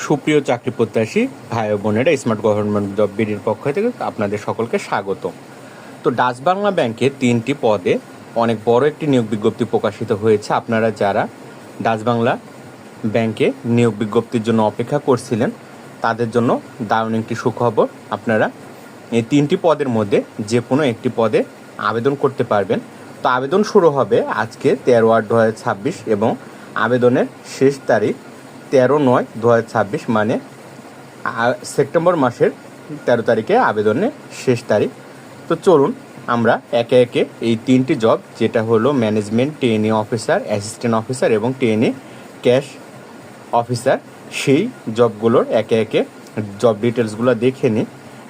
সুপ্রিয় চাকরি প্রত্যাশী ভাই ও বোনেরা, স্মার্ট গভর্নমেন্ট জব বিডির পক্ষ থেকে আপনাদের সকলকে স্বাগত। তো ডাচ বাংলা ব্যাংকে 3টি পদে অনেক বড় একটি নিয়োগ বিজ্ঞপ্তি প্রকাশিত হয়েছে। আপনারা যারা ডাচ বাংলা ব্যাংকে নিয়োগ বিজ্ঞপ্তির জন্য অপেক্ষা করছিলেন তাদের জন্য দারুণ একটি সুখবর। আপনারা এই 3টি পদের মধ্যে যে কোনো একটি পদে আবেদন করতে পারবেন। তো আবেদন শুরু হবে আজকে 13/8/2026 এবং আবেদনের শেষ তারিখ 13/9/2026, মানে সেপ্টেম্বর মাসের 13 তারিখে আবেদনের শেষ তারিখ। তো চলুন আমরা একে একে এই 3টি জব, যেটা হলো management trainee officer, assistant officer এবং ট্রেনি ক্যাশ অফিসার, সেই জবগুলোর একে একে জব ডিটেলসগুলো দেখে নিই।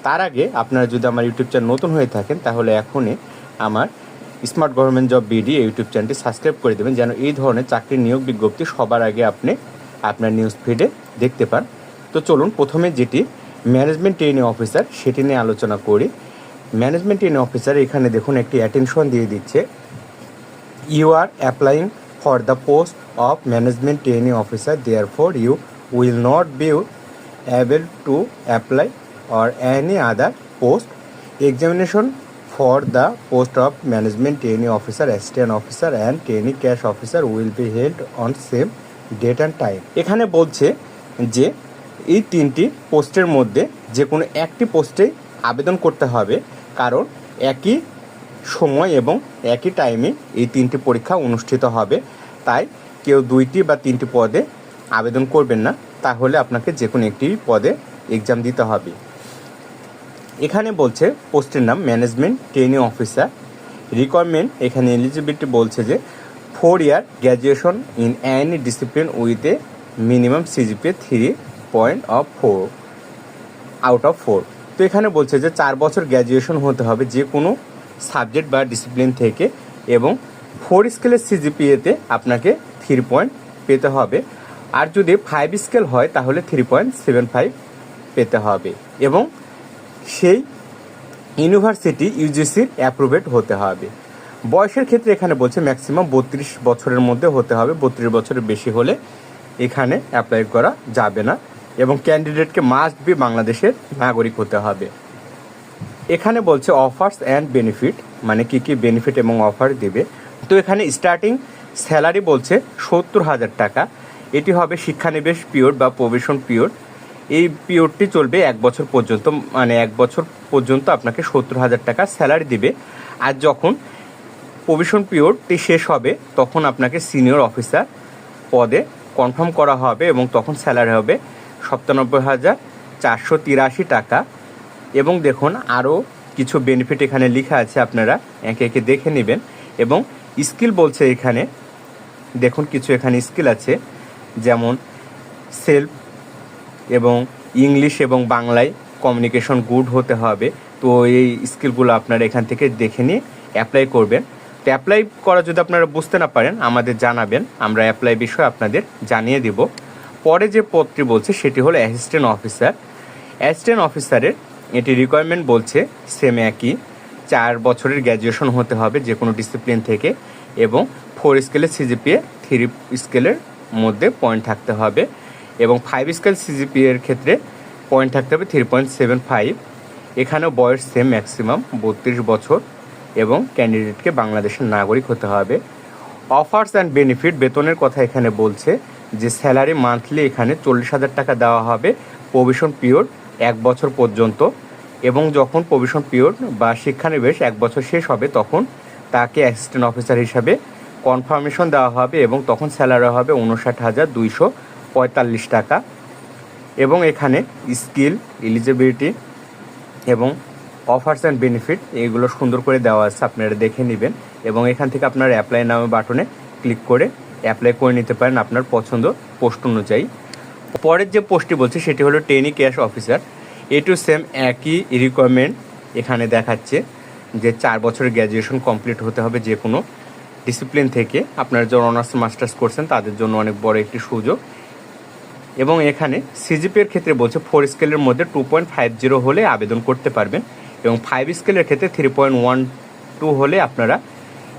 তার আগে আপনারা যদি আমার ইউটিউব চ্যানেল নতুন হয়ে থাকেন তাহলে এখনই আমার smart government job BD YouTube চ্যানেলটি সাবস্ক্রাইব করে দেবেন, যেন এই ধরনের চাকরির নিয়োগ বিজ্ঞপ্তি সবার আগে আপনি আপনার নিউজ ফিডে দেখতে পান। তো চলুন প্রথমে যেটি ম্যানেজমেন্ট ট্রেনি অফিসার সেটি নিয়ে আলোচনা করি। ম্যানেজমেন্ট ট্রেনি অফিসার এখানে দেখুন একটি অ্যাটেনশন দিয়ে দিচ্ছে, you are applying for the post of management trainee officer, therefore you will not be able to apply or any other post. Examination for the post of management trainee officer, assistant officer and trainee cash officer will be held on same date and time. এখানে বলছে যে এই 3টি পোস্টের মধ্যে যে কোনো একটি পোস্টে আবেদন করতে হবে, কারণ একই সময় এবং একই টাইমে এই 3টি পরীক্ষা অনুষ্ঠিত হবে। তাই কেউ 2টি বা 3টি পদে আবেদন করবেন না, তাহলে আপনাকে যে কোনো একটি পদে এক্সাম দিতে হবে। এখানে বলছে পোস্টের নাম ম্যানেজমেন্ট ট্রেনি অফিসার। রিকোয়ারমেন্ট এখানে এলিজিবিলিটি বলছে যে 4 year graduation in any discipline with a minimum CGPA 3.4 out of 4। তো এখানে বলছে যে 4 বছর গ্র্যাজুয়েশন হতে হবে যে কোনো সাবজেক্ট বা ডিসিপ্লিন থেকে, এবং 4 স্কেলের সিজিপিএতে আপনাকে 3 পয়েন্ট পেতে হবে। আর যদি 5 স্কেল হয় তাহলে 3.75 পেতে হবে, এবং সেই ইউনিভার্সিটি ইউজিসির অ্যাপ্রুভেড হতে হবে। বয়সের ক্ষেত্রে এখানে বলছে ম্যাক্সিমাম 32 বছরের মধ্যে হতে হবে, 32 বছরের বেশি হলে এখানে অ্যাপ্লাই করা যাবে না, এবং ক্যান্ডিডেটকে মাস্ট বি বাংলাদেশের নাগরিক হতে হবে। এখানে বলছে অফার্স অ্যান্ড বেনিফিট, মানে কী কী বেনিফিট এবং অফার দেবে। তো এখানে স্টার্টিং স্যালারি বলছে 70,000 টাকা। এটি হবে শিক্ষানিবেশ পিরিয়ড বা প্রবেশন পিরিয়ড। এই পিরিয়ডটি চলবে 1 বছর পর্যন্ত, মানে 1 বছর পর্যন্ত আপনাকে 70,000 টাকা স্যালারি দিবে। আর যখন প্রবেশন পিরিয়ডটি শেষ হবে তখন আপনাকে সিনিয়র অফিসার পদে কনফার্ম করা হবে, এবং তখন স্যালারি হবে 97,483 টাকা। এবং দেখুন আরও কিছু বেনিফিট এখানে লেখা আছে, আপনারা একে একে দেখে নেবেন। এবং স্কিল বলছে এখানে দেখুন কিছু এখানে স্কিল আছে, যেমন সেলফ এবং ইংলিশ এবং বাংলায় কমিউনিকেশন গুড হতে হবে। তো এই স্কিলগুলো আপনারা এখান থেকে দেখে নিয়ে অ্যাপ্লাই করবেন। তো অ্যাপ্লাই করা যদি আপনারা বুঝতে না পারেন আমাদের জানাবেন, আমরা অ্যাপ্লাই বিষয়ে আপনাদের জানিয়ে দেব। পরে যে পদটি বলছে সেটি হলো অ্যাসিস্ট্যান্ট অফিসার। অ্যাসিস্ট্যান্ট অফিসারের এটি রিকোয়ারমেন্ট বলছে সেম একই, 4 বছরের গ্র্যাজুয়েশন হতে হবে যে কোনো ডিসিপ্লিন থেকে, এবং 4 স্কেলের সিজিপিএ 3 স্কেলের মধ্যে পয়েন্ট থাকতে হবে, এবং 5 স্কেল সিজিপিএর ক্ষেত্রে পয়েন্ট থাকতে হবে 3.75। এখানেও বয়স সেম ম্যাক্সিমাম 32 বছর, এবং ক্যান্ডিডেটকে বাংলাদেশের নাগরিক হতে হবে। অফার্স অ্যান্ড বেনিফিট বেতনের কথা এখানে বলছে যে স্যালারি মান্থলি এখানে 40,000 টাকা দেওয়া হবে প্রভিশন পিরিয়ড 1 বছর পর্যন্ত, এবং যখন প্রভিশন পিরিয়ড বা শিক্ষানিবেশ 1 বছর শেষ হবে তখন তাকে অ্যাসিস্ট্যান্ট অফিসার হিসাবে কনফার্মেশন দেওয়া হবে, এবং তখন স্যালারি হবে 59,245 টাকা। এবং এখানে স্কিল, এলিজিবিলিটি এবং অফার্স অ্যান্ড বেনিফিট এগুলো সুন্দর করে দেওয়া আছে, আপনারা দেখে নেবেন। এবং এখান থেকে আপনারা অ্যাপ্লাই নামে বাটনে ক্লিক করে অ্যাপ্লাই করে নিতে পারেন আপনার পছন্দ পোস্ট অনুযায়ী। পরের যে পোস্টটি বলছে সেটি হলো ট্রেনি ক্যাশ অফিসার। এটু সেম একই রিকোয়ারমেন্ট এখানে দেখাচ্ছে যে 4 বছরের গ্র্যাজুয়েশন কমপ্লিট হতে হবে যে কোনো ডিসিপ্লিন থেকে। আপনারা যারা অনার্স মাস্টার্স করছেন তাদের জন্য অনেক বড় একটি সুযোগ। এবং এখানে সিজিপিএর ক্ষেত্রে বলছে 4 স্কেলের মধ্যে 2.50 হলে আবেদন করতে পারবেন, এবং 5 স্কেলের ক্ষেত্রে 3.12 হলে আপনারা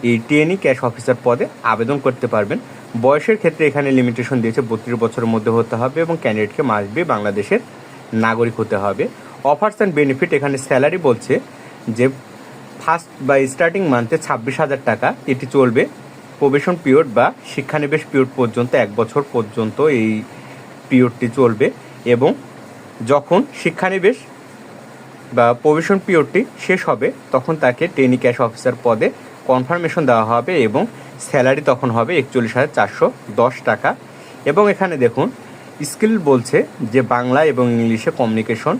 এই ট্রেনি ক্যাশ অফিসার পদে আবেদন করতে পারবেন। বয়সের ক্ষেত্রে এখানে লিমিটেশন দিয়েছে 32 বছরের মধ্যে হতে হবে এবং ক্যান্ডিডেটকে মাসবি বাংলাদেশের নাগরিক হতে হবে। অফার্স অ্যান্ড বেনিফিট এখানে স্যালারি বলছে যে ফার্স্ট বা স্টার্টিং মান্থে 26,000 টাকা, এটি চলবে প্রবেশন পিরিয়ড বা শিক্ষানিবেশ পিরিয়ড পর্যন্ত, 1 বছর পর্যন্ত এই পিরিয়ডটি চলবে। এবং যখন শিক্ষানিবেশ বা প্রবেশন পিরিয়ডটি শেষ হবে তখন তাকে ট্রেনি ক্যাশ অফিসার পদে কনফার্মেশন দেওয়া হবে এবং স্যালারি তখন হবে 41,410 টাকা। এবং এখানে দেখুন স্কিল বলছে যে বাংলা এবং ইংলিশে কমিউনিকেশন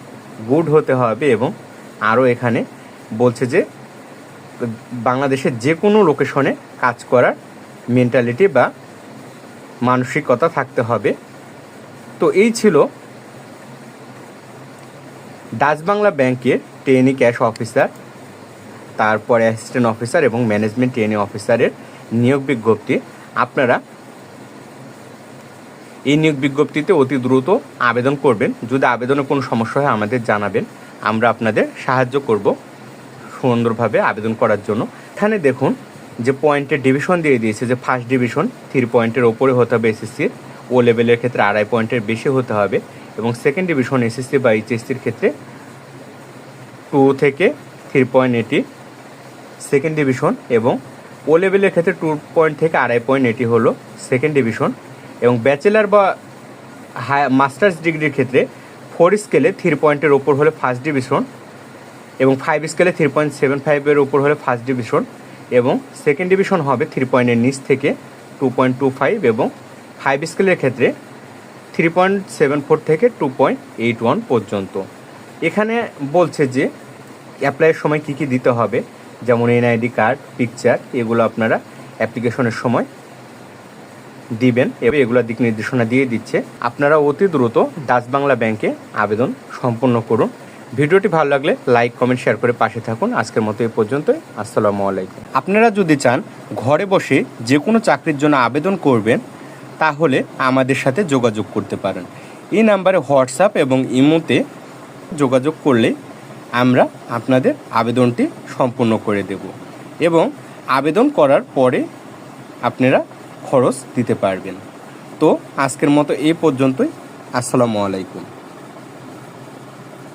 গুড হতে হবে এবং আরও এখানে বলছে যে বাংলাদেশের যে কোনো লোকেশনে কাজ করার মেন্টালিটি বা মানসিকতা থাকতে হবে। তো এই ছিল ডাচ বাংলা ব্যাংকের ট্রেনি ক্যাশ অফিসার, তারপরে অ্যাসিস্ট্যান্ট অফিসার এবং ম্যানেজমেন্ট ট্রেনি অফিসারের নিয়োগ বিজ্ঞপ্তি। আপনারা এই নিয়োগ বিজ্ঞপ্তিতে অতি দ্রুত আবেদন করবেন। যদি আবেদনে কোনো সমস্যা হয় আমাদের জানাবেন, আমরা আপনাদের সাহায্য করব সুন্দরভাবে আবেদন করার জন্য। এখানে দেখুন যে পয়েন্টের ডিভিশন দিয়ে দিয়েছে যে ফার্স্ট ডিভিশন 3 পয়েন্টের ওপরে হতে হবে এসএসসির, ও লেভেলের ক্ষেত্রে 2.5 পয়েন্টের বেশি হতে হবে এবং সেকেন্ড ডিভিশন এসএসসি বা এইচএসসির ক্ষেত্রে 2 থেকে 3.80 সেকেন্ড ডিভিশন এবং ও লেভেলের ক্ষেত্রে 2 পয়েন্ট থেকে 2.5 পয়েন্ট এটি হলো সেকেন্ড ডিভিশন। এবং ব্যাচেলার বা মাস্টার্স ডিগ্রির ক্ষেত্রে 4 স্কেলে 3 পয়েন্টের ওপর হলে ফার্স্ট ডিভিশন এবং 5 স্কেলে 3.75 উপর হলে ফার্স্ট ডিভিশন এবং সেকেন্ড ডিভিশন হবে 3 পয়েন্টের নিচ থেকে 2.25 এবং 5 স্কেলের ক্ষেত্রে 3.74 থেকে 2.81 পর্যন্ত। এখানে বলছে যে অ্যাপ্লাইয়ের সময় কী কী দিতে হবে, যেমন এনআইডি কার্ড, পিকচার, এগুলো আপনারা অ্যাপ্লিকেশনের সময় দিবেন এবং এগুলো দিক নির্দেশনা দিয়ে দিচ্ছে। আপনারা অতি দ্রুত ডাচ বাংলা ব্যাংকে আবেদন সম্পন্ন করুন। ভিডিওটি ভালো লাগলে লাইক, কমেন্ট, শেয়ার করে পাশে থাকুন। আজকের মতো এই পর্যন্তই। আসসালামু আলাইকুম। আপনারা যদি চান ঘরে বসে যে কোনো চাকরির জন্য আবেদন করবেন তাহলে আমাদের সাথে যোগাযোগ করতে পারেন। এই নাম্বারে হোয়াটসঅ্যাপ এবং ইমোতে যোগাযোগ করলে আমরা আপনাদের আবেদনটি সম্পূর্ণ করে দেব এবং আবেদন করার পরে আপনারা খরচ দিতে পারবেন। তো আজকের মতো এই পর্যন্তই। আসসালামু আলাইকুম।